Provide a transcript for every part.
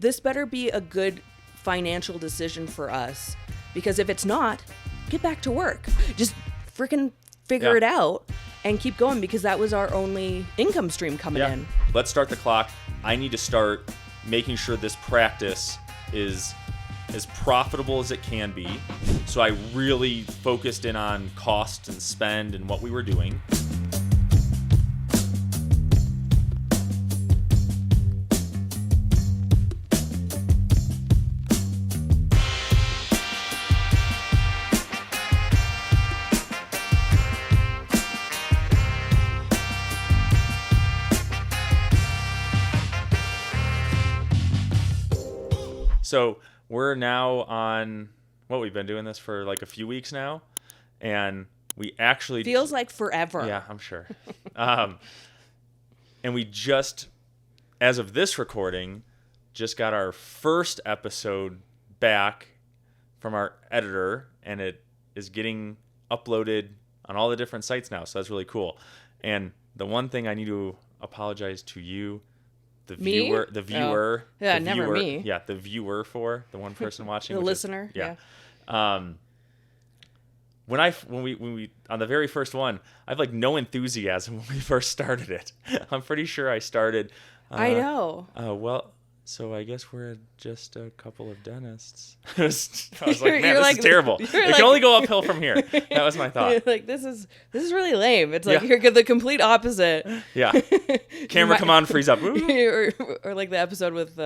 this better be a good financial decision for us, because if it's not, get back to work. Just freaking figure it out and keep going, because that was our only income stream coming in. Let's start the clock. I need to start making sure this practice is as profitable as it can be. So I really focused in on cost and spend and what we were doing. So we're now on, we've been doing this for like a few weeks now, and we actually... Feels like forever. Yeah, I'm sure. And we just, as of this recording, just got our first episode back from our editor, and it is getting uploaded on all the different sites now, so that's really cool. And the one thing I need to apologize to you, the viewer. Yeah, never me. Yeah, the viewer, for the one person watching. The listener. When we on the very first one, I have like no enthusiasm when we first started it. I'm pretty sure I started. I know. So I guess we're just a couple of dentists. I was like, man, this is terrible. It can only go uphill from here. That was my thought. You're like, this is really lame. It's like you're the complete opposite. Yeah. Camera, come on, freeze up. or like the episode with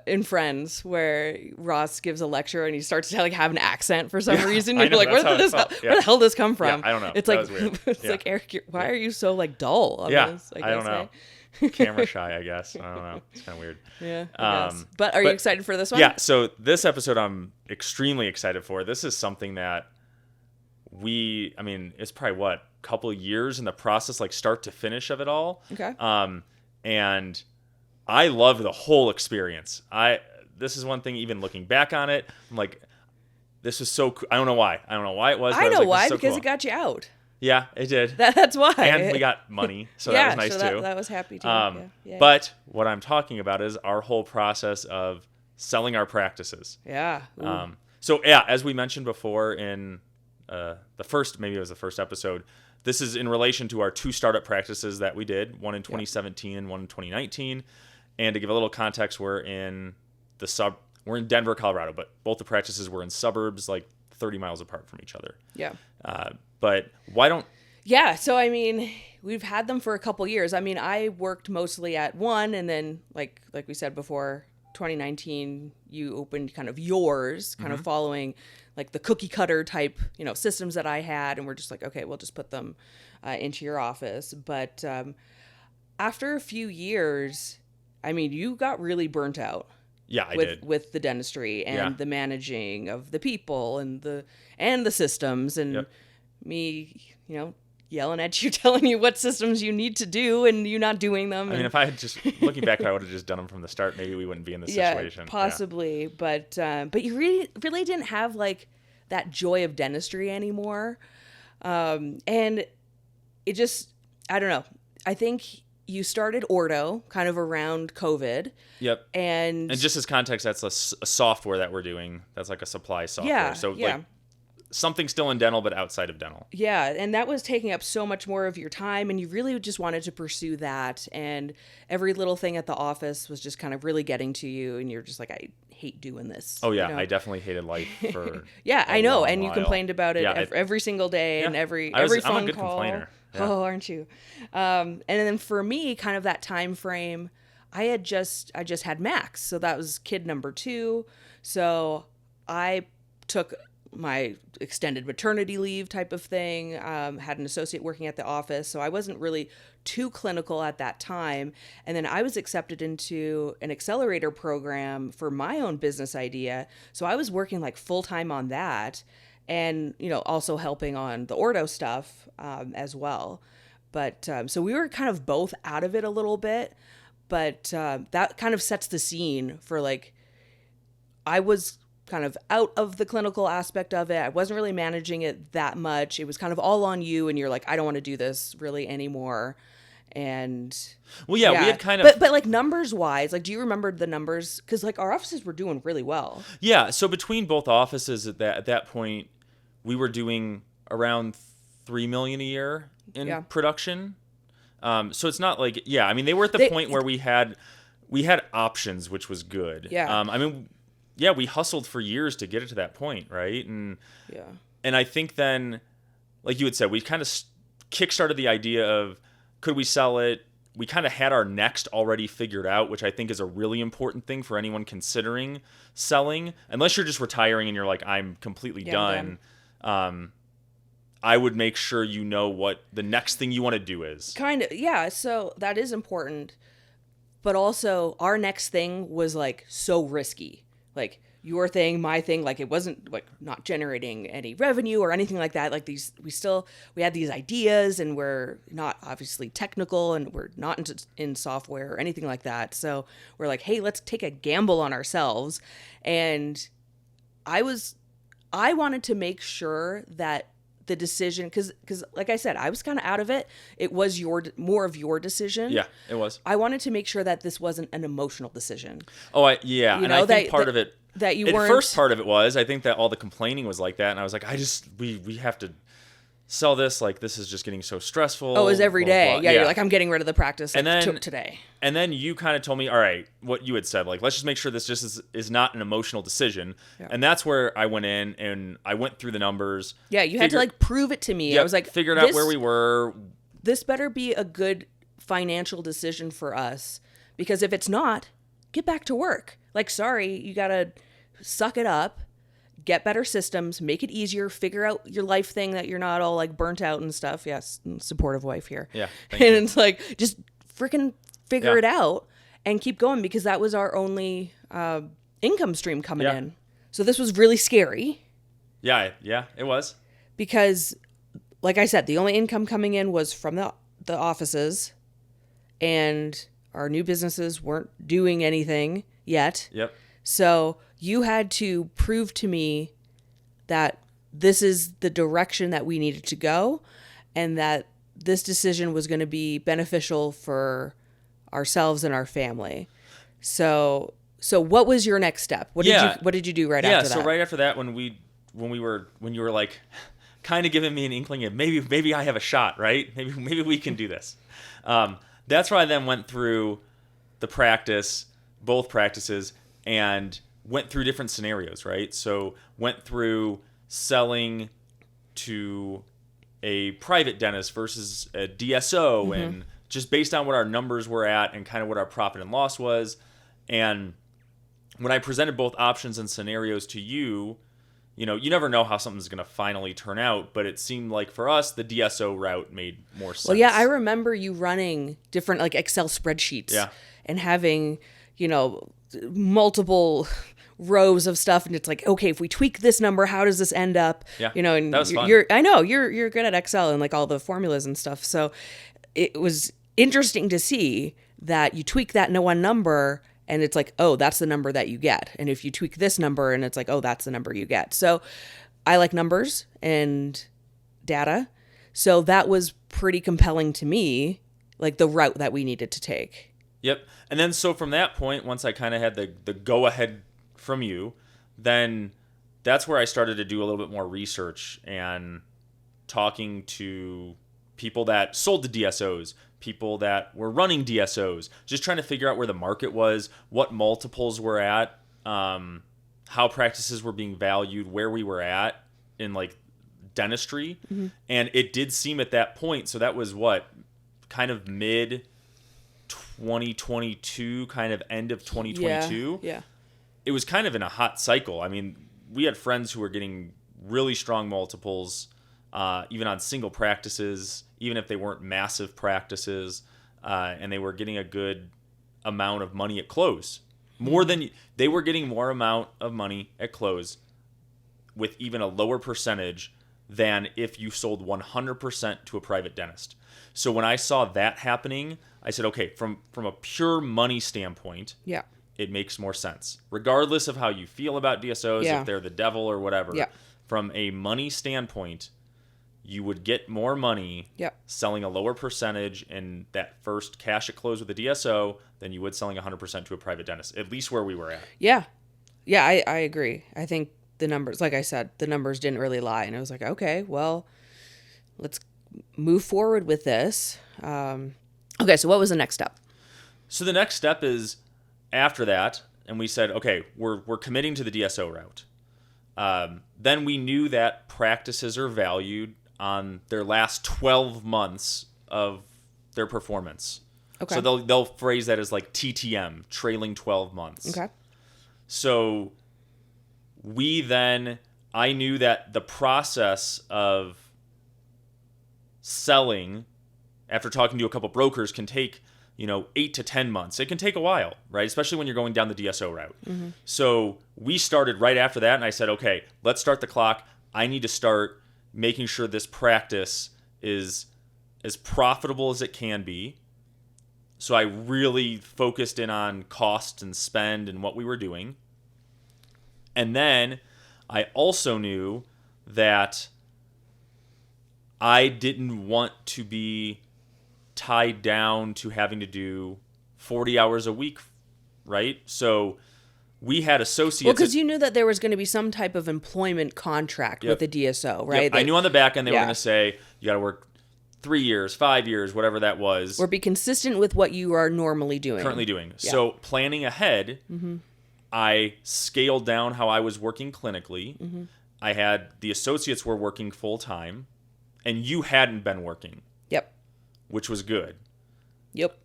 in Friends where Ross gives a lecture and he starts to like have an accent for some reason. You're like, where the hell did this come from? Yeah, I don't know. It's that like was weird. it's like, Eric, why are you so like dull on this? I don't know. Camera shy, I guess. I don't know. It's kind of weird. Yeah. I guess. But are you excited for this one? Yeah. So this episode I'm extremely excited for. This is something that it's probably a couple years in the process, like start to finish of it all. Okay. And I love the whole experience. This is one thing, even looking back on it, I'm like, this is so cool. I don't know why. I don't know why it was. I know why, so because cool. It got you out. Yeah, it did. That's why. And we got money, so that was nice too. That was happy too. But what I'm talking about is our whole process of selling our practices. Yeah. As we mentioned before in the first episode, this is in relation to our two startup practices that we did, one in 2017 and one in 2019. And to give a little context, we're in Denver, Colorado, but both the practices were in suburbs like 30 miles apart from each other. Yeah. But why don't... Yeah, so I mean, we've had them for a couple years. I mean, I worked mostly at one, and then like we said before, 2019, you opened kind of yours, kind of following like the cookie cutter type, systems that I had, and we're just like, okay, we'll just put them into your office. But after a few years, I mean, you got really burnt out. Yeah, I did. With the dentistry and the managing of the people and the systems and me, yelling at you, telling you what systems you need to do and you not doing them. I mean, if I had just, looking back, I would have just done them from the start. Maybe we wouldn't be in this situation. Possibly. Yeah. But you really didn't have like that joy of dentistry anymore. And it just, I don't know. I think you started Ordo kind of around COVID. Yep. And just as context, that's a software that we're doing. That's like a supply software. Yeah. So like something still in dental, but outside of dental. Yeah. And that was taking up so much more of your time. And you really just wanted to pursue that. And every little thing at the office was just kind of really getting to you. And you're just like, I hate doing this. Oh, yeah. I definitely hated life for I know. And while. you complained about it every single day and every phone call. I'm a good complainer. Yeah. Oh, aren't you? And then for me, kind of that time frame, I just had Max. So that was kid number 2. So I took my extended maternity leave type of thing, had an associate working at the office. So I wasn't really too clinical at that time. And then I was accepted into an accelerator program for my own business idea. So I was working like full time on that and, also helping on the Ordo stuff as well. But so we were kind of both out of it a little bit, but that kind of sets the scene for like, I was kind of out of the clinical aspect of it. I wasn't really managing it that much. It was kind of all on you and you're like, I don't want to do this really anymore. And well, yeah, we had kind of, but like numbers wise, like, do you remember the numbers? Because like our offices were doing really well. yeah. So between both offices at that point, we were doing around $3 million a year in production. So it's not like, yeah, I mean, they were at the point where we had options, which was good. Yeah. I mean, yeah, we hustled for years to get it to that point, right? And I think then, like you had said, we kind of kickstarted the idea of, could we sell it? We kind of had our next already figured out, which I think is a really important thing for anyone considering selling. Unless you're just retiring and you're like, I'm completely done. I would make sure you know what the next thing you want to do is. Kind of, yeah. So that is important. But also, our next thing was like so risky. Like your thing, my thing, like it wasn't like not generating any revenue or anything like that. Like we had these ideas, and we're not obviously technical, and we're not in software or anything like that. So we're like, hey, let's take a gamble on ourselves. And I wanted to make sure that the decision, because like I said, I was kind of out of it. It was more of your decision. Yeah, it was. I wanted to make sure that this wasn't an emotional decision. Oh, and I think part of it, that you weren't. The first part of it was, I think that all the complaining was like that, and I was like, we have to sell this. Like, this is just getting so stressful. Oh, it was every day. Yeah, you're like, I'm getting rid of the practice today. And then you kind of told me, all right, what you had said, like, let's just make sure this just is not an emotional decision. Yeah. And that's where I went in and I went through the numbers. Yeah, you had to like prove it to me. Yep, I was like, figured out where we were. This better be a good financial decision for us, because if it's not, get back to work. Like, sorry, you got to suck it up. Get better systems, make it easier, figure out your life thing that you're not all like burnt out and stuff. Yes, supportive wife here. Yeah. And it's like, just freaking figure it out and keep going, because that was our only income stream coming in. So this was really scary. Yeah, it was. Because, like I said, the only income coming in was from the offices, and our new businesses weren't doing anything yet. Yep. So you had to prove to me that this is the direction that we needed to go, and that this decision was going to be beneficial for ourselves and our family. So what was your next step? What did you do right after that? Yeah, so right after that, when you were like kind of giving me an inkling of maybe I have a shot, right? Maybe we can do this. That's where I then went through both practices, and went through different scenarios, right? So went through selling to a private dentist versus a DSO, and just based on what our numbers were at and kind of what our profit and loss was. And when I presented both options and scenarios to you, you never know how something's going to finally turn out, but it seemed like for us, the DSO route made more sense. Well, yeah, I remember you running different like Excel spreadsheets and having, multiple rows of stuff, and it's like, okay, if we tweak this number, how does this end up? Yeah, and that was fun. You're good at Excel and like all the formulas and stuff. So it was interesting to see that you tweak that one number, and it's like, oh, that's the number that you get. And if you tweak this number, and it's like, oh, that's the number you get. So I like numbers and data. So that was pretty compelling to me, like the route that we needed to take. Yep. And then so from that point, once I kind of had the go-ahead from you, then that's where I started to do a little bit more research and talking to people that sold to DSOs, people that were running DSOs, just trying to figure out where the market was, what multiples were at, how practices were being valued, where we were at in like dentistry. Mm-hmm. And it did seem at that point, so that was kind of mid 2022, kind of end of 2022. Yeah. It was kind of in a hot cycle. I mean, we had friends who were getting really strong multiples, even on single practices, even if they weren't massive practices, and they were getting a good amount of money at close. They were getting more amount of money at close with even a lower percentage than if you sold 100% to a private dentist. So when I saw that happening, I said, okay, from a pure money standpoint, it makes more sense. Regardless of how you feel about DSOs, if they're the devil or whatever, from a money standpoint, you would get more money Yep. selling a lower percentage in that first cash at close with a DSO than you would selling 100% to a private dentist, at least where we were at. Yeah. Yeah, I agree. I think the numbers, like I said, the numbers didn't really lie. And I was like, okay, well, let's move forward with this. Okay, so what was the next step? So the next step is after that, and we said, okay, we're committing to the DSO route. Then we knew that practices are valued on their last 12 months of their performance. Okay. So they'll phrase that as like TTM, trailing 12 months. Okay. So I knew that the process of selling, after talking to a couple brokers, can take 8 to 10 months. It can take a while, right? Especially when you're going down the DSO route. Mm-hmm. So we started right after that, and I said, okay, let's start the clock. I need to start making sure this practice is as profitable as it can be. So I really focused in on cost and spend and what we were doing. And then I also knew that I didn't want to be tied down to having to do 40 hours a week, right? So we had associates. Well, because you knew that there was going to be some type of employment contract with the DSO, right? Yep. I knew on the back end they were going to say, you got to work 3 years, 5 years, whatever that was. Or be consistent with what you are normally doing. Currently doing. Yeah. So planning ahead, I scaled down how I was working clinically. Mm-hmm. I had the associates were working full time, and you hadn't been working. Yep. Which was good. Yep.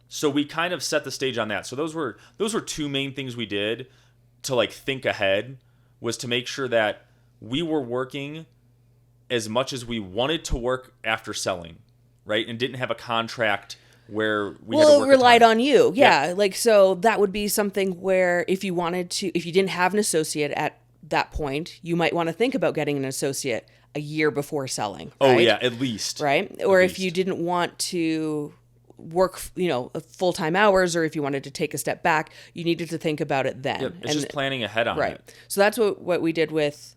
So we kind of set the stage on that. So those were two main things we did to like think ahead, was to make sure that we were working as much as we wanted to work after selling, right? And didn't have a contract where we had to work it relied on you. Yeah. Like, so that would be something where if you didn't have an associate at that point, you might want to think about getting an associate a year before selling. Right? Oh yeah, at least. Right? Or if you didn't want to work, full-time hours, or if you wanted to take a step back, you needed to think about it then. Yep. It's just planning ahead on it. Right. So that's what we did with,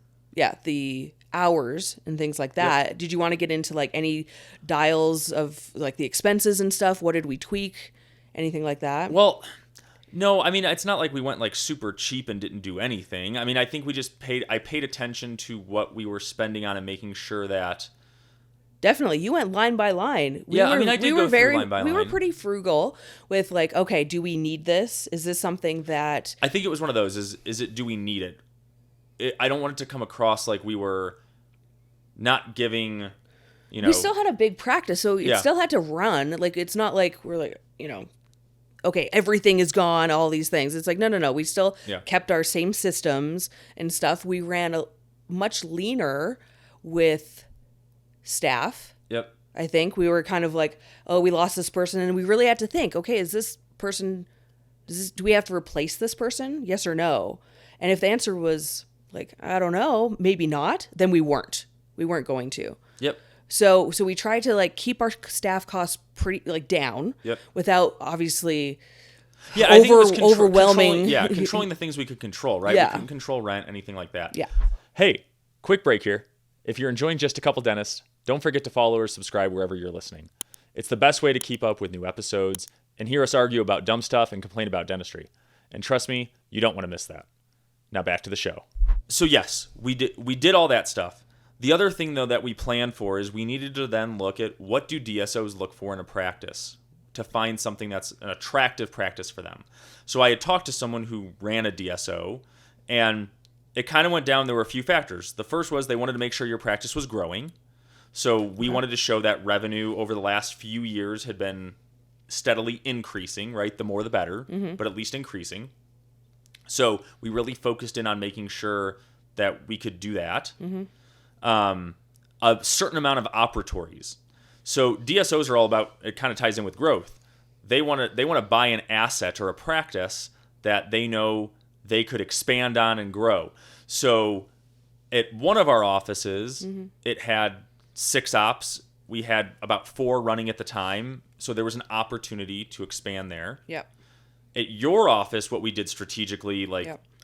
the hours and things like that. Yep. Did you want to get into like any dials of like the expenses and stuff? What did we tweak? Anything like that? Well, no, I mean, it's not like we went like super cheap and didn't do anything. I mean, I think we just I paid attention to what we were spending on and making sure that. Definitely. You went line by line. I did go through line by line. We were pretty frugal with like, okay, do we need this? Is this something that... I think it was one of those, do we need it? I don't want it to come across like we were not giving, We still had a big practice, so it still had to run. Like, it's not like we're like, okay, everything is gone, all these things. It's like, no. We still kept our same systems and stuff. We ran much leaner with staff. Yep. I think we were kind of like, oh, we lost this person, and we really had to think, okay, is this person, do we have to replace this person? Yes or no? And if the answer was like, I don't know, maybe not, then we weren't going to. Yep. So we tried to like keep our staff costs pretty like down. Yep. Without obviously overwhelming. Controlling the things we could control, right? Yeah. We couldn't control rent, anything like that. Yeah. Hey, quick break here. If you're enjoying Just a Couple Dentists, don't forget to follow or subscribe wherever you're listening. It's the best way to keep up with new episodes and hear us argue about dumb stuff and complain about dentistry. And trust me, you don't want to miss that. Now back to the show. So yes, we did all that stuff. The other thing, though, that we planned for is we needed to then look at what do DSOs look for in a practice to find something that's an attractive practice for them. So I had talked to someone who ran a DSO, and it kind of went down. There were a few factors. The first was they wanted to make sure your practice was growing. So we wanted to show that revenue over the last few years had been steadily increasing, right? The more the better, but at least increasing. So we really focused in on making sure that we could do that. A certain amount of operatories. So DSOs are all about, it kind of ties in with growth. They want to buy an asset or a practice that they know they could expand on and grow. So at one of our offices, it had 6 ops. We had about 4 running at the time. So there was an opportunity to expand there. Yep. At your office, what we did strategically,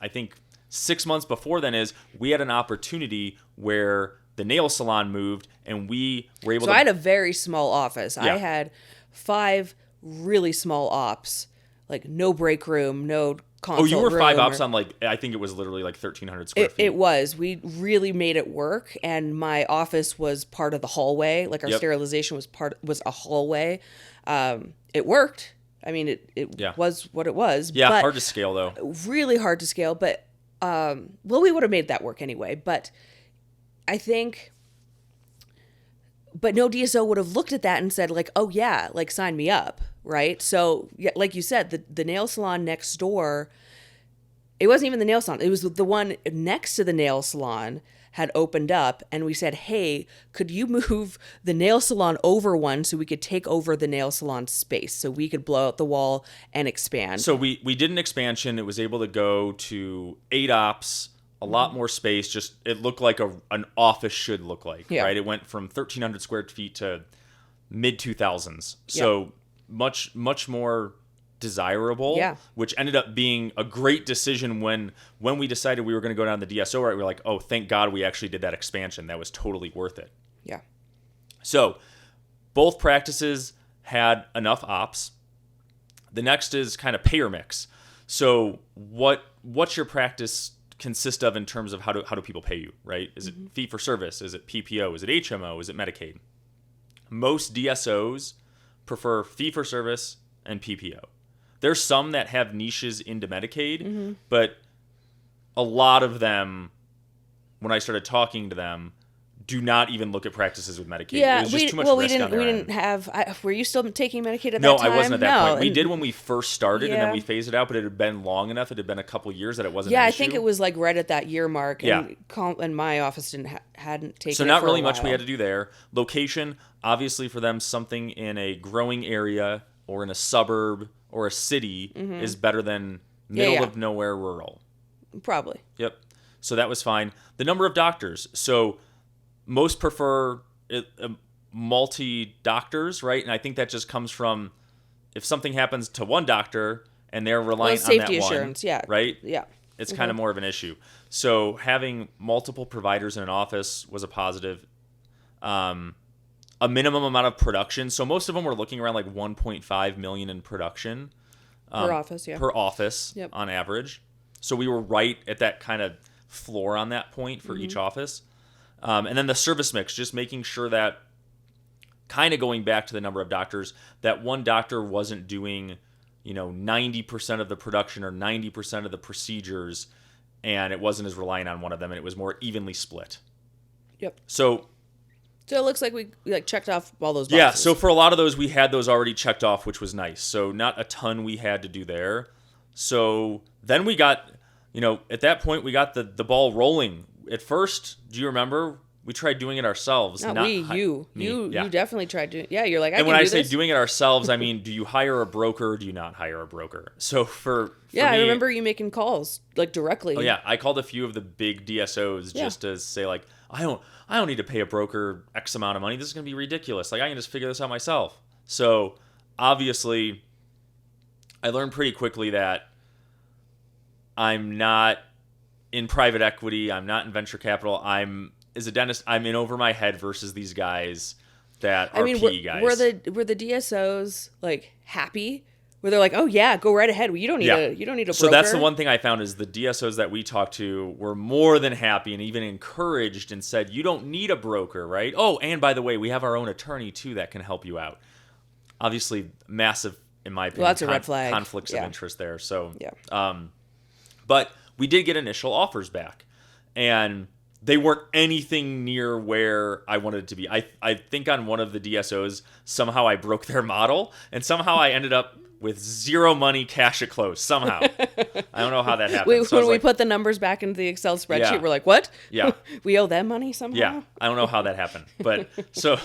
I think 6 months before then, is we had an opportunity where the nail salon moved, and we were able So to... I had a very small office. Yeah. I had 5 really small ops, like no break room, no consult Oh, you were 5 room ops on like, I think it was literally like 1,300 square feet. It was. We really made it work, and my office was part of the hallway. Like our Yep. sterilization was a hallway. It worked. I mean, it Yeah. was what it was. Yeah, but hard to scale though. really hard to scale. But well, we would have made that work anyway. But I think, but no DSO would have looked at that and said like, oh yeah, like sign me up, right? So yeah, like you said, the nail salon next door. It wasn't even the nail salon. It was the one next to the nail salon had opened up, and we said, hey, could you move the nail salon over one so we could take over the nail salon space so we could blow out the wall and expand? So we did an expansion. It was able to go to 8 ops, a lot more space. Just it looked like an office should look like, Yeah. right? It went from 1,300 square feet to mid 2000s. So much more desirable, Yeah. which ended up being a great decision when we decided we were going to go down the DSO route. We were like, oh, thank God we actually did that expansion. That was totally worth it. Yeah. So both practices had enough ops. The next is kind of payer mix. So what's your practice consist of in terms of how do people pay you, right? Is it fee for service? Is it PPO? Is it HMO? Is it Medicaid? Most DSOs prefer fee for service and PPO. There's some that have niches into Medicaid, but a lot of them, when I started talking to them, do not even look at practices with Medicaid. Yeah, it was just too much we risk on their didn't end. have. Were you still taking Medicaid at No, that time? I wasn't at that point. We and- did when we first started, and then Yeah. we phased it out, but it had been long enough. It had been a couple years that it wasn't Yeah, an I issue. think it was like right at that year mark. Yeah. And my office hadn't taken. So it not for really a much we while. had to do there. Location, obviously for them, something in a growing area or in a suburb or a city is better than middle yeah. of nowhere rural. Probably. Yep. So that was fine. The number of doctors. So most prefer multi-doctors, right? And I think that just comes from if something happens to one doctor and they're reliant on safety that assurance, one, yeah. right? Yeah. It's kind of more of an issue. So having multiple providers in an office was a positive. A minimum amount of production. So most of them were looking around like 1.5 million in production. Per office, yeah. Per office Yep. on average. So we were right at that kind of floor on that point for each office. And then the service mix, just making sure that, kind of going back to the number of doctors, that one doctor wasn't doing, 90% of the production or 90% of the procedures, and it wasn't as reliant on one of them, and it was more evenly split. Yep. So it looks like we checked off all those boxes. yeah, so for a lot of those, we had those already checked off, which was nice. So not a ton we had to do there. So then we got, at that point, we got the ball rolling. At first, do you remember? We tried doing it ourselves. Not we, you. Me, You yeah. definitely tried to. Yeah, you're like, And when I do say this. doing it ourselves, I mean, do you hire a broker or do you not hire a broker? So for Yeah, me, I remember you making calls, like directly. Oh yeah, I called a few of the big DSOs just to say like, I don't need to pay a broker X amount of money. This is going to be ridiculous. Like I can just figure this out myself. So obviously, I learned pretty quickly that I'm not in private equity. I'm not in venture capital. As a dentist, I'm in over my head versus these guys that are PE guys. were the DSOs like happy? Where they're like, oh yeah, go right ahead. You don't need a broker. So that's the one thing I found is the DSOs that we talked to were more than happy and even encouraged and said, you don't need a broker, right? Oh, and by the way, we have our own attorney too that can help you out. Obviously, massive, in my opinion, Well, that's a red flag. conflicts of Yeah. interest there. So, Yeah. But we did get initial offers back, and they weren't anything near where I wanted it to be. I think on one of the DSOs, somehow I broke their model, and somehow I ended up with zero money cash at close somehow. I don't know how that happened. When we put the numbers back into the Excel spreadsheet, Yeah. we're like, what? Yeah. We owe them money somehow? Yeah, I don't know how that happened, but so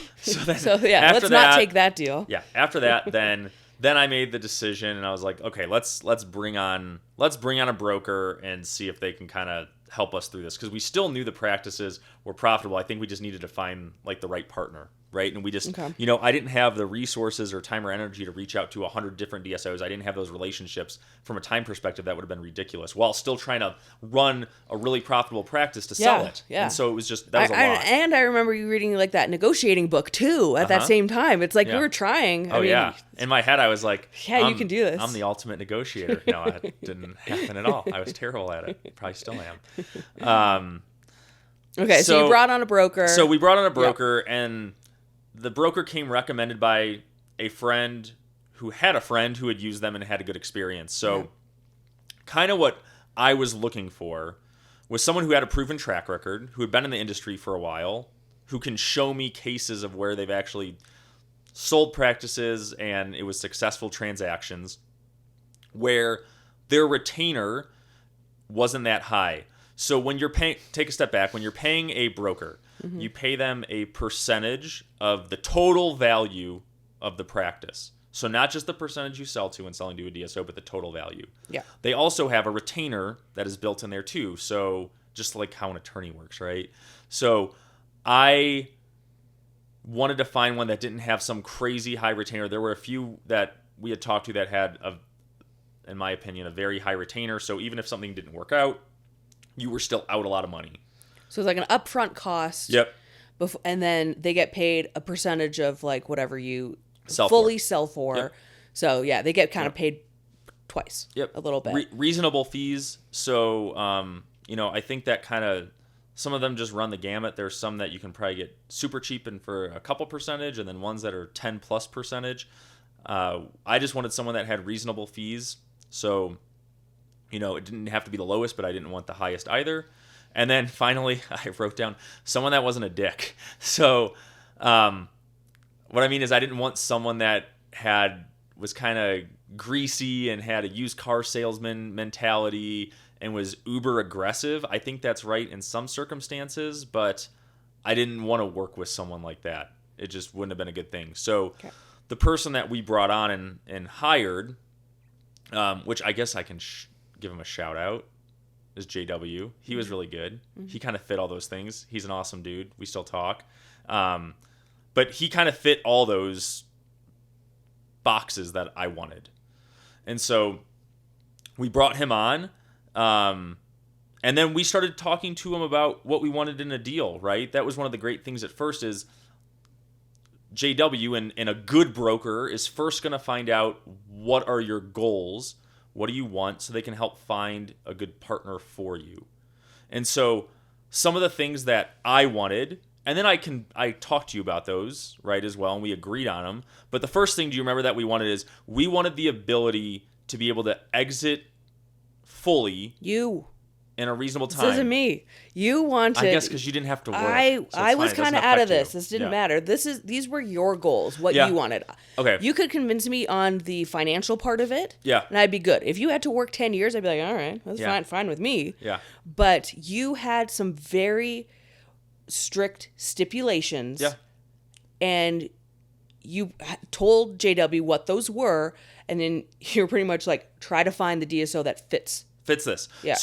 then So yeah, after let's that, not take that deal. Yeah, after that, then I made the decision, and I was like, okay, let's bring on a broker and see if they can kind of help us through this because we still knew the practices were profitable. I think we just needed to find like the right partner. right? And we just, Okay. I didn't have the resources or time or energy to reach out to 100 different DSOs. I didn't have those relationships. From a time perspective, that would have been ridiculous, while still trying to run a really profitable practice to sell it. Yeah. And so it was just, that was a lot. And I remember you reading like that negotiating book too at that same time. It's like you were trying. I mean, yeah. In my head, I was like, yeah, you can do this. I'm the ultimate negotiator. No, it didn't happen at all. I was terrible at it. Probably still am. Okay, so you brought on a broker. So we brought on a broker, and the broker came recommended by a friend who had a friend who had used them and had a good experience. So kind of what I was looking for was someone who had a proven track record, who had been in the industry for a while, who can show me cases of where they've actually sold practices and it was successful transactions, where their retainer wasn't that high. So when you're paying, take a step back, when you're paying a broker, you pay them a percentage of the total value of the practice. So not just the percentage you sell to when selling to a DSO, but the total value. Yeah. They also have a retainer that is built in there too. So just like how an attorney works, right? So I wanted to find one that didn't have some crazy high retainer. There were a few that we had talked to that had, in my opinion, a very high retainer. So even if something didn't work out, you were still out a lot of money. So it's like an upfront cost. Yep. And then they get paid a percentage of like whatever you Sell for. Yep. So yeah, they get kind of paid twice. Yep. A little bit. Reasonable fees. So, I think that kind of, some of them just run the gamut. There's some that you can probably get super cheap and for a couple percentage, and then ones that are 10 plus percentage. I just wanted someone that had reasonable fees. So, it didn't have to be the lowest, but I didn't want the highest either. And then finally, I wrote down someone that wasn't a dick. So, what I mean is I didn't want someone that was kind of greasy and had a used car salesman mentality and was uber aggressive. I think that's right in some circumstances, but I didn't want to work with someone like that. It just wouldn't have been a good thing. So the person that we brought on and hired, which I guess I can give him a shout out, is JW. He was really good. He kind of fit all those things. He's an awesome dude. We still talk. But he kind of fit all those boxes that I wanted. And so we brought him on. And then we started talking to him about what we wanted in a deal, right? That was one of the great things at first is JW and a good broker is first going to find out what are your goals, what do you want, so they can help find a good partner for you. And so some of the things that I wanted, and then I talked to you about those, right, as well, and we agreed on them. But the first thing, do you remember that we wanted is we wanted the ability to be able to exit fully in a reasonable time. This isn't me. You wanted. I guess because you didn't have to work. I was kind of out of this. This didn't matter. These were your goals. What you wanted. Okay. You could convince me on the financial part of it. Yeah. And I'd be good. If you had to work 10 years, I'd be like, all right, that's fine with me. Yeah. But you had some very strict stipulations. Yeah. And you told JW what those were, and then you're pretty much like, try to find the DSO that fits this. Yeah.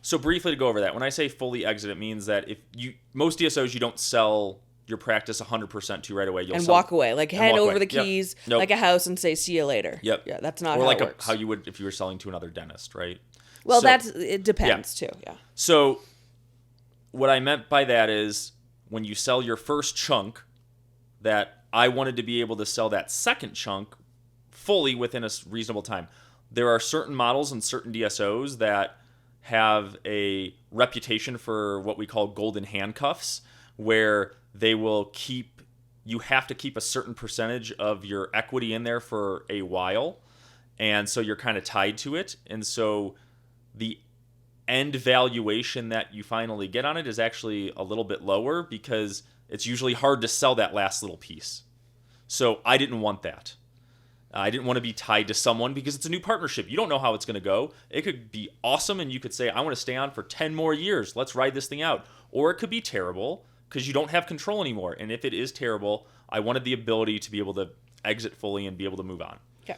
So briefly to go over that, when I say fully exit, it means that if most DSOs you don't sell your practice 100% to right away. You'll walk away, like hand over the Yep. keys, Nope. like a house, and say see you later. Yep. Yeah, that's not or how like it works. how you would if you were selling to another dentist, right? Well, it depends too. Yeah. So what I meant by that is when you sell your first chunk, that I wanted to be able to sell that second chunk fully within a reasonable time. There are certain models and certain DSOs that have a reputation for what we call golden handcuffs, where they will you have to keep a certain percentage of your equity in there for a while. And so you're kind of tied to it. And so the end valuation that you finally get on it is actually a little bit lower because it's usually hard to sell that last little piece. So I didn't want that. I didn't want to be tied to someone because it's a new partnership. You don't know how it's going to go. It could be awesome and you could say, I want to stay on for 10 more years. Let's ride this thing out. Or it could be terrible because you don't have control anymore. And if it is terrible, I wanted the ability to be able to exit fully and be able to move on. Okay.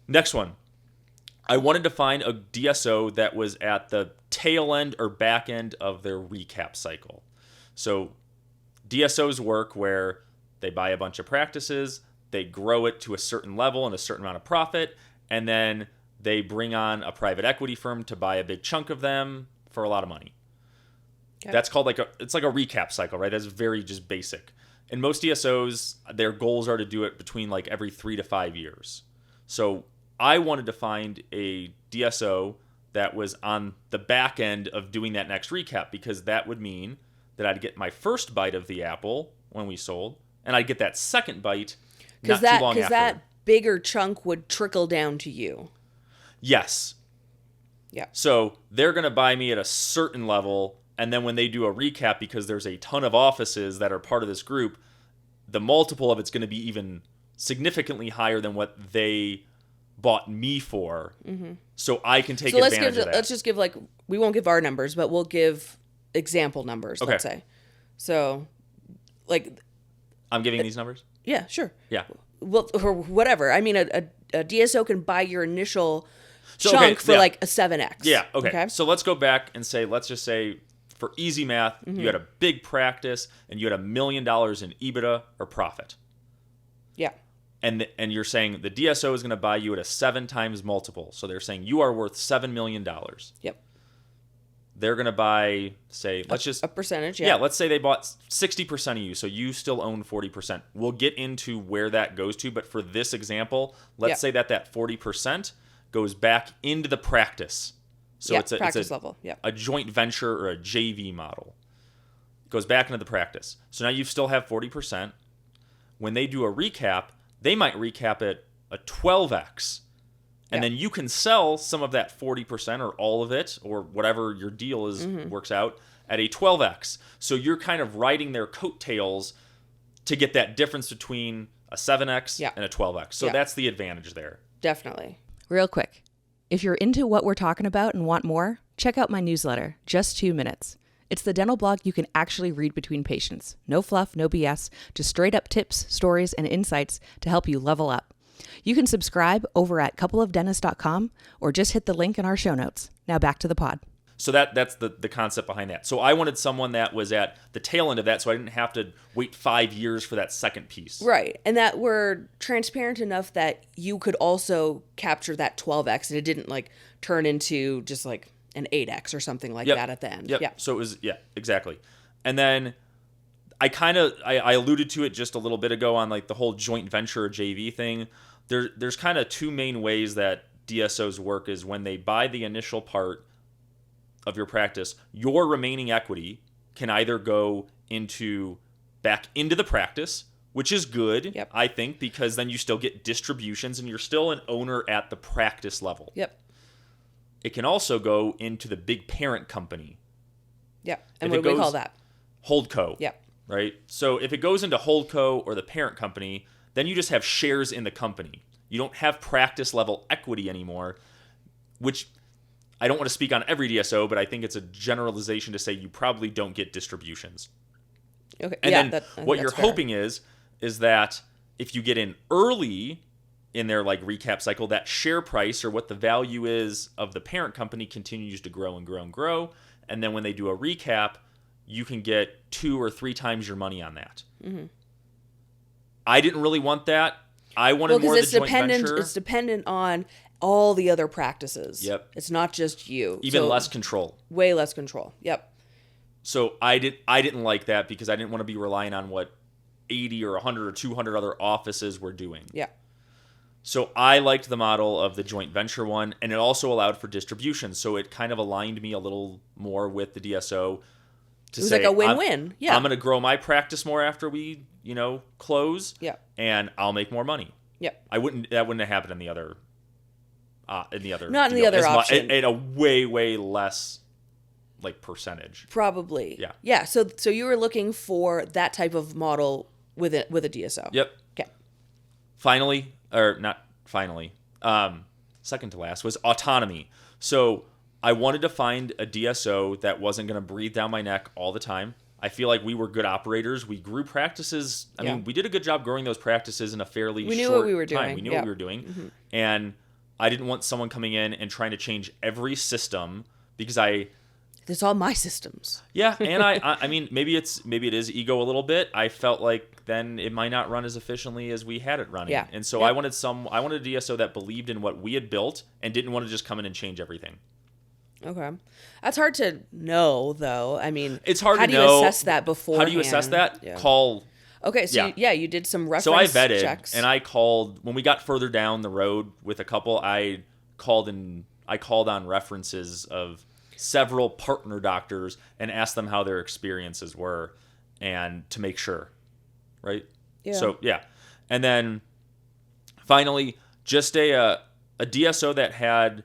Next one. I wanted to find a DSO that was at the tail end or back end of their recap cycle. So DSOs work where They buy a bunch of practices, they grow it to a certain level and a certain amount of profit, and then they bring on a private equity firm to buy a big chunk of them for a lot of money. Okay. That's called it's like a recap cycle, right? That's very just basic. And most DSOs, their goals are to do it between like every 3 to 5 years. So I wanted to find a DSO that was on the back end of doing that next recap, because that would mean that I'd get my first bite of the apple when we sold, and I'd get that second bite not too long after. Because that bigger chunk would trickle down to you. Yes. Yeah. So they're going to buy me at a certain level, and then when they do a recap, because there's a ton of offices that are part of this group, the multiple of it's going to be even significantly higher than what they bought me for. Mm-hmm. So I can take advantage of that. Let's just give, like, we won't give our numbers, but we'll give example numbers, let's say. So, like... I'm giving these numbers? Yeah, sure. Yeah. Well, or whatever. I mean, a DSO can buy your initial chunk for like a 7X. Yeah, okay. So let's go back and say, let's just say, for easy math, you had a big practice and you had $1 million in EBITDA or profit. Yeah. And you're saying the DSO is going to buy you at a 7 times multiple. So they're saying you are worth $7 million. Yep. They're going to buy, say, let's just... A percentage, yeah. Yeah, let's say they bought 60% of you, so you still own 40%. We'll get into where that goes to, but for this example, let's say that 40% goes back into the practice. So it's level. Yeah. A joint venture or a JV model. It goes back into the practice. So now you still have 40%. When they do a recap, they might recap it a 12X. And then you can sell some of that 40% or all of it or whatever your deal is works out at a 12X. So you're kind of riding their coattails to get that difference between a 7X and a 12X. So that's the advantage there. Definitely. Real quick, if you're into what we're talking about and want more, check out my newsletter, Just 2 Minutes. It's the dental blog you can actually read between patients. No fluff, no BS, just straight up tips, stories, and insights to help you level up. You can subscribe over at coupleofdentists.com or just hit the link in our show notes. Now back to the pod. So that's the concept behind that. So I wanted someone that was at the tail end of that, so I didn't have to wait 5 years for that second piece. Right. And that we're transparent enough that you could also capture that 12X and it didn't like turn into just like an 8X or something like that at the end. Yep. Yeah. So it was, exactly. And then I alluded to it just a little bit ago on like the whole joint venture or JV thing. There's kind of two main ways that DSOs work is when they buy the initial part of your practice, your remaining equity can either go back into the practice, which is good, I think, because then you still get distributions and you're still an owner at the practice level. Yep. It can also go into the big parent company. Yeah. And what do we call that? Holdco. Yeah. Right? So if it goes into Holdco or the parent company, then you just have shares in the company. You don't have practice level equity anymore, which I don't want to speak on every DSO, but I think it's a generalization to say you probably don't get distributions. Okay. And then what you're hoping is that if you get in early in their like recap cycle, that share price or what the value is of the parent company continues to grow and grow and grow. And then when they do a recap, you can get 2 or 3 times your money on that. Mm-hmm. I didn't really want that. I wanted more of the joint venture. It's dependent on all the other practices. Yep. It's not just you. Even less control. Way less control. Yep. So I didn't like that because I didn't want to be relying on what 80 or 100 or 200 other offices were doing. Yeah. So I liked the model of the joint venture one, and it also allowed for distribution. So it kind of aligned me a little more with the DSO. It was like a win-win. Yeah. I'm going to grow my practice more after we, close. Yeah. And I'll make more money. Yeah. That wouldn't have happened in the other. Not in the other option. At a way, way less, like percentage. Probably. Yeah. Yeah. So you were looking for that type of model with a DSO. Yep. Okay. Finally, or not finally, second to last was autonomy. So I wanted to find a DSO that wasn't going to breathe down my neck all the time. I feel like we were good operators. We grew practices. I mean, we did a good job growing those practices in a fairly short time. We knew what we were doing. We knew what we were doing. Mm-hmm. And I didn't want someone coming in and trying to change every system because it's all my systems. Yeah, and I mean, maybe it is ego a little bit. I felt like then it might not run as efficiently as we had it running. Yeah. And so Yep. I wanted a DSO that believed in what we had built and didn't want to just come in and change everything. Okay. That's hard to know, though. I mean, It's hard how to do know. you assess that beforehand? How do you assess that? Yeah. Call. Okay, so Yeah. you did some reference So I vetted, checks. and I called when we got further down the road with a couple. I called on references of several partner doctors and asked them how their experiences were, and to make sure, right? Yeah. So yeah, and then finally, just a DSO that had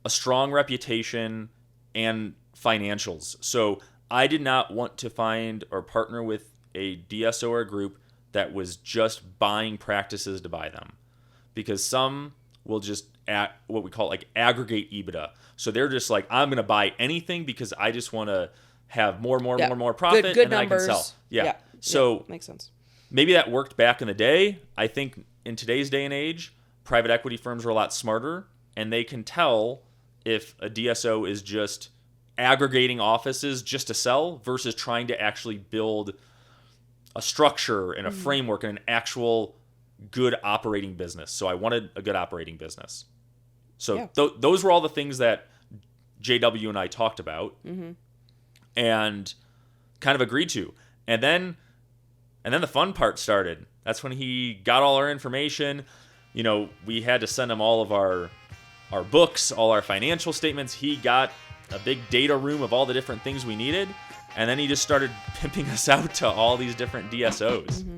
a strong reputation and financials. So I did not want to find or partner with a DSO or a group that was just buying practices to buy them, because some will just what we call like aggregate EBITDA. So they're just like, I'm going to buy anything because I just want to have more profit, Good and then numbers. I can sell. Yeah. So makes sense. maybe that worked back in the day. I think in today's day and age, private equity firms are a lot smarter, and they can tell if a DSO is just aggregating offices just to sell versus trying to actually build a structure and a framework and an actual good operating business. So I wanted a good operating business. So those were all the things that JW and I talked about and kind of agreed to. And then the fun part started. That's when he got all our information. You know, we had to send him all of our books, all our financial statements. He got a big data room of all the different things we needed. And then he just started pimping us out to all these different DSOs.